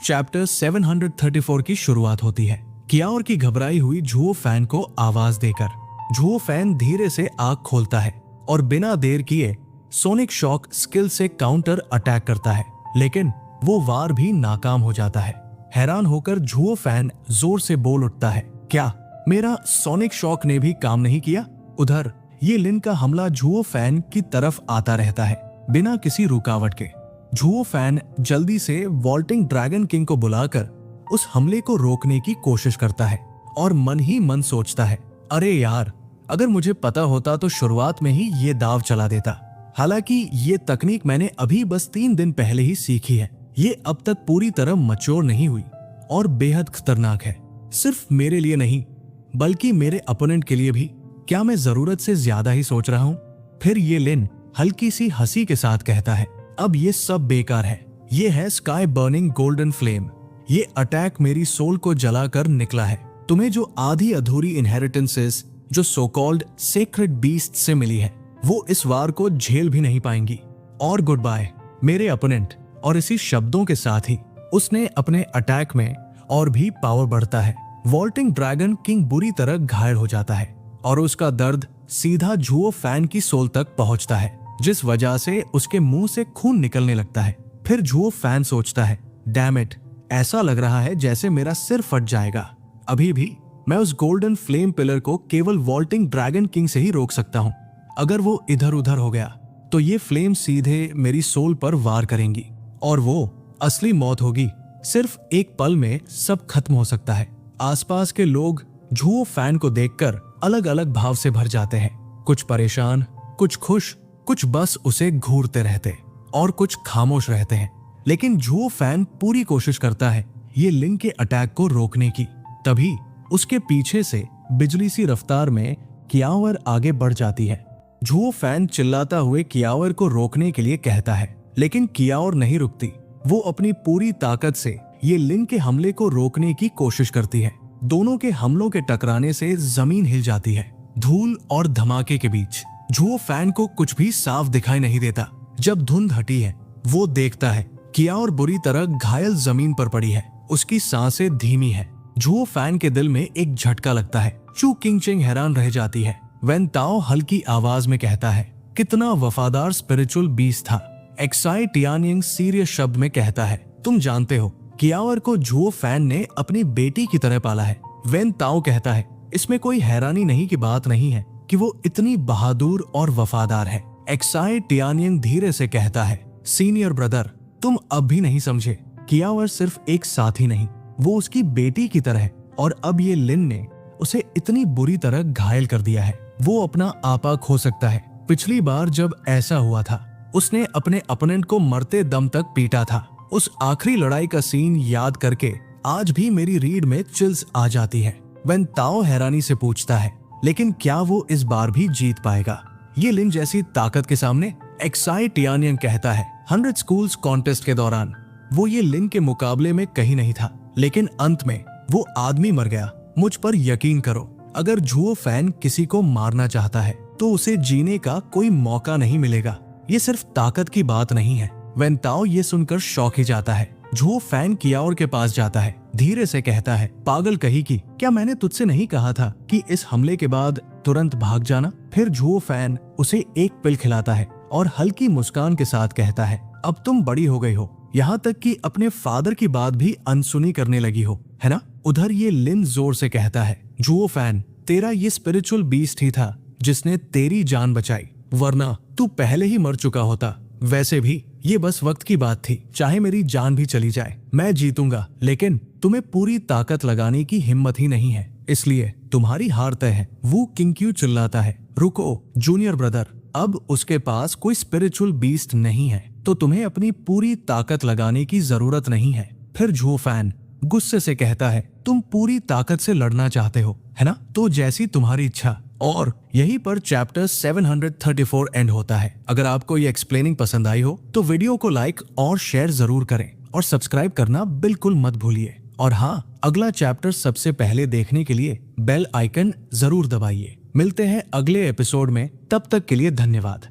Chapter 734 की शुरुआत होती है कियाओर की घबराई हुई झुओ फैन को आवाज देकर। झुओ फैन धीरे से आंख खोलता है और बिना देर किए सोनिक शॉक स्किल से काउंटर अटैक करता है, लेकिन वो वार भी नाकाम हो जाता है। हैरान होकर झुओ फैन जोर से बोल उठता है, क्या मेरा सोनिक शॉक ने भी काम नहीं किया? उधर ये लिन का हमला झुओ फैन की तरफ आता रहता है बिना किसी रुकावट के। झुओ फैन जल्दी से वॉल्टिंग ड्रैगन किंग को बुलाकर उस हमले को रोकने की कोशिश करता है और मन ही मन सोचता है, अरे यार, अगर मुझे पता होता तो शुरुआत में ही ये दाव चला देता। हालांकि ये तकनीक मैंने अभी बस 3 दिन पहले ही सीखी है। ये अब तक पूरी तरह मैच्योर नहीं हुई और बेहद खतरनाक है, सिर्फ मेरे लिए नहीं बल्कि मेरे अपोनेंट के लिए भी। क्या मैं जरूरत से ज्यादा ही सोच रहा हूँ? फिर ये लिन हल्की सी हंसी के साथ कहता है, अब ये सब बेकार है। ये है स्काई बर्निंग गोल्डन फ्लेम। ये अटैक मेरी सोल को जलाकर निकला है। तुम्हें जो आधी अधूरी इनहेरिटेंसेस जो सो कॉल्ड सेक्रेड बीस्ट से मिली है, वो इस वार को झेल भी नहीं पाएंगी। और गुड बाय मेरे अपोनेंट। और इसी शब्दों के साथ ही उसने अपने अटैक में और भी पावर बढ़ता है। वॉल्टिंग ड्रैगन किंग बुरी तरह घायल हो जाता है और उसका दर्द सीधा झुओ फैन की सोल तक पहुंचता है, जिस वजह से उसके मुंह से खून निकलने लगता है। फिर झुओ फैन सोचता है, डैम इट, ऐसा लग रहा है जैसे मेरा सिर फट जाएगा। अभी भी मैं उस गोल्डन फ्लेम पिलर को केवल वॉल्टिंग ड्रैगन किंग से ही रोक सकता हूँ। अगर वो इधर उधर हो गया तो ये फ्लेम सीधे मेरी सोल पर वार करेंगी और वो असली मौत होगी। सिर्फ एक पल में सब खत्म हो सकता है। आसपास के लोग झुओ फैन को देखकर अलग अलग भाव से भर जाते हैं। कुछ परेशान, कुछ खुश, कुछ बस उसे घूरते रहते और कुछ खामोश रहते हैं। लेकिन झुओ फैन पूरी कोशिश करता है ये लिन के अटैक को रोकने की। तभी उसके पीछे से बिजली सी रफ्तार में कियावर आगे बढ़ जाती है। झुओ फैन चिल्लाता हुए कियावर को रोकने के लिए कहता है, लेकिन कियावर नहीं रुकती। वो अपनी पूरी ताकत से ये लिन के हमले को रोकने की कोशिश करती है। दोनों के हमलों के टकराने से जमीन हिल जाती है। धूल और धमाके के बीच झुओ फैन को कुछ भी साफ दिखाई नहीं देता। जब धुंध हटी है, वो देखता है कियावर बुरी तरह घायल जमीन पर पड़ी है। उसकी सांसें धीमी है। झुओ फैन के दिल में एक झटका लगता है। चू किंगचेंग हैरान रह जाती है। वेन ताओ हल्की आवाज में कहता है, कितना वफादार स्पिरिचुअल बीस्ट था। एक्साई टियानिंग सीरियस शब्द में कहता है, तुम जानते हो कियावर को झुओ फैन ने अपनी बेटी की तरह पाला है। वेन ताओ कहता है, इसमें कोई हैरानी नहीं की बात नहीं है कि वो इतनी बहादुर और वफादार है। एक्साई टियानिंग धीरे से कहता है, सीनियर ब्रदर, तुम अब भी नहीं समझे। कियावर सिर्फ एक साथी नहीं, वो उसकी बेटी की तरह है। और अब ये लिन ने उसे इतनी बुरी तरह घायल कर दिया है, वो अपना आपा खो सकता है। पिछली बार जब ऐसा हुआ था, उसने अपने अपोनेंट को मरते दम तक पीटा था। उस आखिरी लड़ाई का सीन याद करके आज भी मेरी रीढ़ में चिल्स आ जाती है। वेन ताओ हैरानी से पूछता है, लेकिन क्या वो इस बार भी जीत पाएगा ये लिन जैसी ताकत के सामने? एक्साई टियानियन कहता है, 100 स्कूल्स कॉन्टेस्ट के दौरान वो ये लिन के मुकाबले में कहीं नहीं था, लेकिन अंत में वो आदमी मर गया। मुझ पर यकीन करो, अगर झुओ फैन किसी को मारना चाहता है तो उसे जीने का कोई मौका नहीं मिलेगा। ये सिर्फ ताकत की बात नहीं है। वेन ताओ ये सुनकर शौक ही जाता है। झुओ फैन कियावर के पास जाता है, धीरे से कहता है, पागल कही की, क्या मैंने तुझसे नहीं कहा था कि इस हमले के बाद तुरंत भाग जाना? फिर झुओ फैन उसे एक पिल खिलाता है और हल्की मुस्कान के साथ कहता है, अब तुम बड़ी हो गई हो, यहाँ तक कि अपने फादर की बात भी अनसुनी करने लगी हो, है ना? उधर ये लिन जोर से कहता है, झुओ फैन, तेरा ये स्पिरिचुअल बीस्ट ही था जिसने तेरी जान बचाई, वरना तू पहले ही मर चुका होता। वैसे भी ये बस वक्त की बात थी। चाहे मेरी जान भी चली जाए, मैं जीतूंगा, लेकिन तुम्हें पूरी ताकत लगाने की हिम्मत ही नहीं है, इसलिए तुम्हारी हार तय है। वो किंग चिल्लाता है, रुको जूनियर ब्रदर, अब उसके पास कोई स्पिरिचुअल बीस्ट नहीं है, तो तुम्हें अपनी पूरी ताकत लगाने की जरूरत नहीं है। फिर झुओ फैन गुस्से से कहता है, तुम पूरी ताकत से लड़ना चाहते हो, है ना? तो जैसी तुम्हारी इच्छा। और यहीं पर चैप्टर 734 एंड होता है। अगर आपको ये एक्सप्लेनिंग पसंद आई हो तो वीडियो को लाइक और शेयर जरूर करें और सब्सक्राइब करना बिल्कुल मत भूलिए। और हाँ, अगला चैप्टर सबसे पहले देखने के लिए बेल आइकन जरूर दबाइए। मिलते हैं अगले एपिसोड में, तब तक के लिए धन्यवाद।